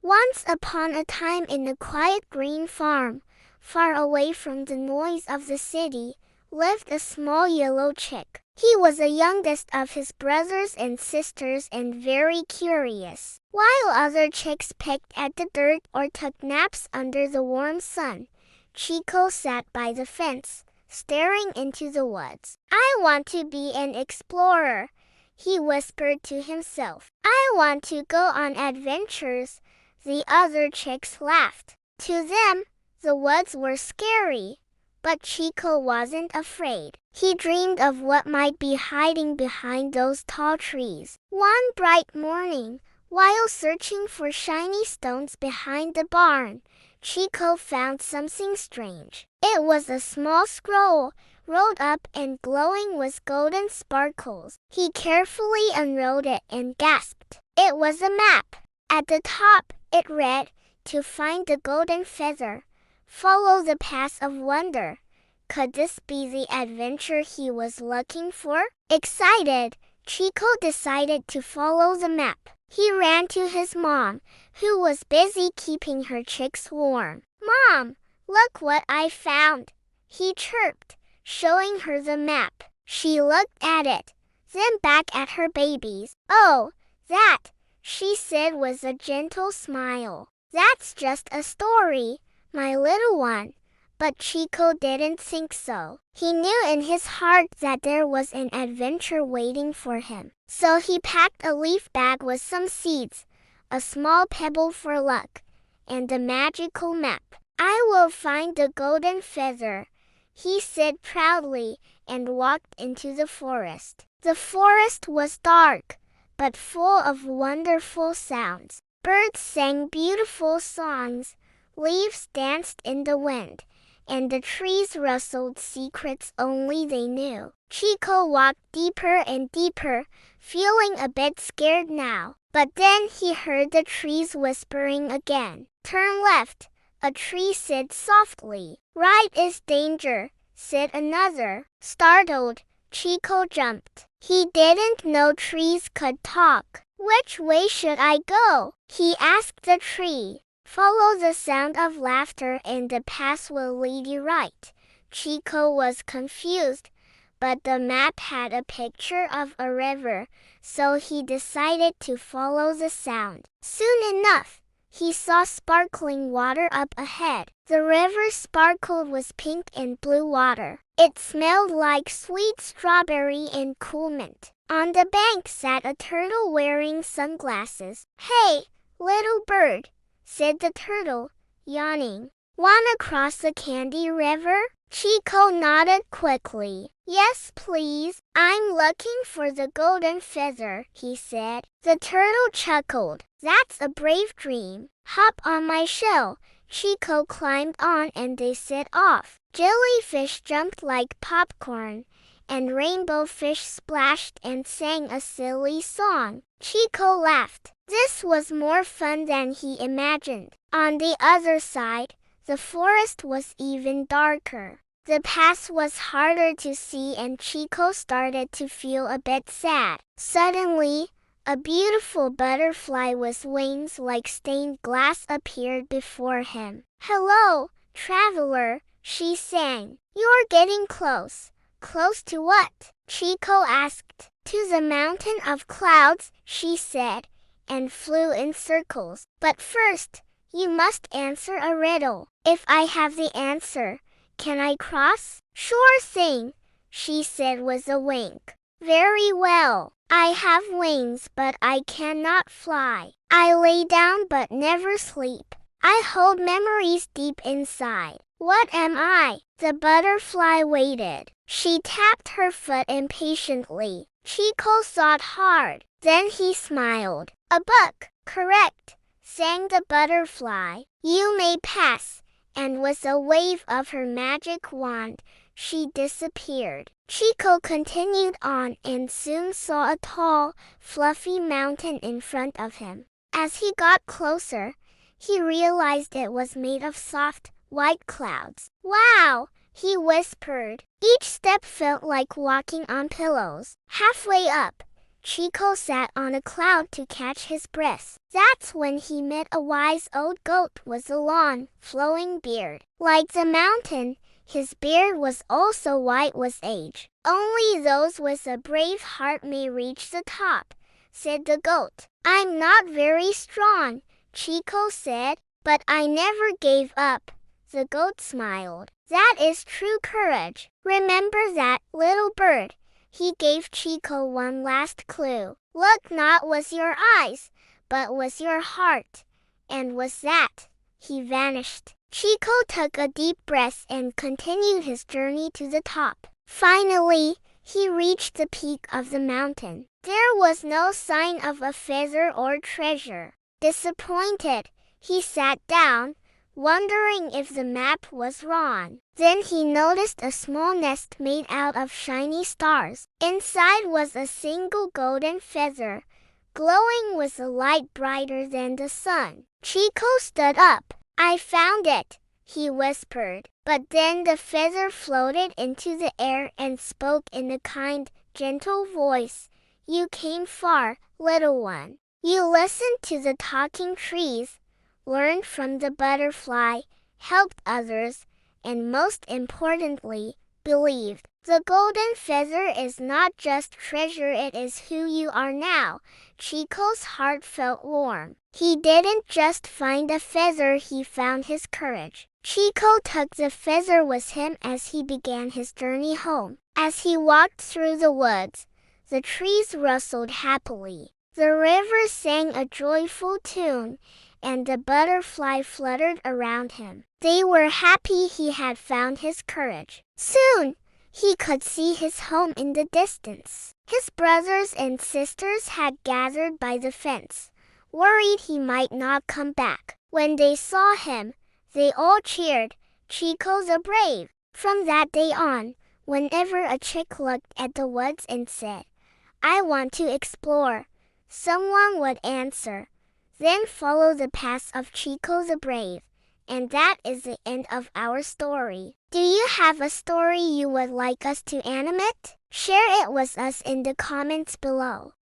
Once upon a time in a quiet green farm, far away from the noise of the city, lived a small yellow chick. He was the youngest of his brothers and sisters and very curious. While other chicks picked at the dirt or took naps under the warm sun, Chico sat by the fence, staring into the woods. "I want to be an explorer," he whispered to himself. "I want to go on adventures." The other chicks laughed. To them, the woods were scary, but Chico wasn't afraid. He dreamed of what might be hiding behind those tall trees. One bright morning, while searching for shiny stones behind the barn, Chico found something strange. It was a small scroll, rolled up and glowing with golden sparkles. He carefully unrolled it and gasped. It was a map. At the top, it read, "To find the golden feather, follow the path of wonder." Could this be the adventure he was looking for? Excited, Chico decided to follow the map. He ran to his mom, who was busy keeping her chicks warm. "Mom, look what I found," he chirped, showing her the map. She looked at it, then back at her babies. "Oh, that," she said with a gentle smile. "That's just a story, my little one." But Chico didn't think so. He knew in his heart that there was an adventure waiting for him. So he packed a leaf bag with some seeds, a small pebble for luck, and the magical map. "I will find the golden feather," he said proudly, and walked into the forest. The forest was dark, but full of wonderful sounds. Birds sang beautiful songs, leaves danced in the wind, and the trees rustled secrets only they knew. Chico walked deeper and deeper, feeling a bit scared now. But then he heard the trees whispering again. "Turn left," a tree said softly. "Right is danger," said another. Startled, Chico jumped. He didn't know trees could talk. "Which way should I go?" he asked the tree. "Follow the sound of laughter and the path will lead you right." Chico was confused, but the map had a picture of a river, so he decided to follow the sound. Soon enough, he saw sparkling water up ahead. The river sparkled with pink and blue water. It smelled like sweet strawberry and cool mint. On the bank sat a turtle wearing sunglasses. "Hey, little bird," said the turtle, yawning. "Wanna cross the Candy River?" Chico nodded quickly. "Yes, please. I'm looking for the golden feather," he said. The turtle chuckled. "That's a brave dream. Hop on my shell." Chico climbed on and they set off. Jellyfish jumped like popcorn, and rainbow fish splashed and sang a silly song. Chico laughed. This was more fun than he imagined. On the other side, the forest was even darker. The path was harder to see and Chico started to feel a bit sad. Suddenly, a beautiful butterfly with wings like stained glass appeared before him. "Hello, traveler," she sang. "You're getting close." "Close to what?" Chico asked. "To the mountain of clouds," she said, and flew in circles. "But first, you must answer a riddle. If I have the answer, can I cross?" "Sure thing," she said with a wink. "Very well. I have wings but I cannot fly. I lay down but never sleep. I hold memories deep inside. What am I?" The butterfly waited. She tapped her foot impatiently. Chico thought hard. Then he smiled. "A book, correct," sang the butterfly. "You may pass." And with a wave of her magic wand, she disappeared. Chico continued on and soon saw a tall, fluffy mountain in front of him. As he got closer, he realized it was made of soft, white clouds. "Wow," he whispered. Each step felt like walking on pillows. Halfway up, Chico sat on a cloud to catch his breath. That's when he met a wise old goat with a long, flowing beard. Like the mountain, his beard was also white with age. Only those with a brave heart may reach the top, said the goat. I'm not very strong, Chico said, but I never gave up. The goat smiled. That is true courage. Remember that, little bird. He gave Chico one last clue. Look not with your eyes, but with your heart. And with that, he vanished. Chico took a deep breath and continued his journey to the top. Finally, he reached the peak of the mountain. There was no sign of a feather or treasure. Disappointed, he sat down, wondering if the map was wrong. Then he noticed a small nest made out of shiny stars. Inside was a single golden feather, glowing with a light brighter than the sun. Chico stood up. I found it, he whispered. But then the feather floated into the air and spoke in a kind, gentle voice. You came far, little one. You listened to the talking trees, learned from the butterfly, helped others, and most importantly, believed. The golden feather is not just treasure, it is who you are now. Chico's heart felt warm. He didn't just find a feather, he found his courage. Chico took the feather with him as he began his journey home. As he walked through the woods, the trees rustled happily. The river sang a joyful tune, and the butterfly fluttered around him. They were happy he had found his courage. Soon, he could see his home in the distance. His brothers and sisters had gathered by the fence, worried he might not come back. When they saw him, they all cheered, Chico the brave. From that day on, whenever a chick looked at the woods and said, I want to explore, someone would answer, then follow the path of Chico the brave. And that is the end of our story. Do you have a story you would like us to animate? Share it with us in the comments below.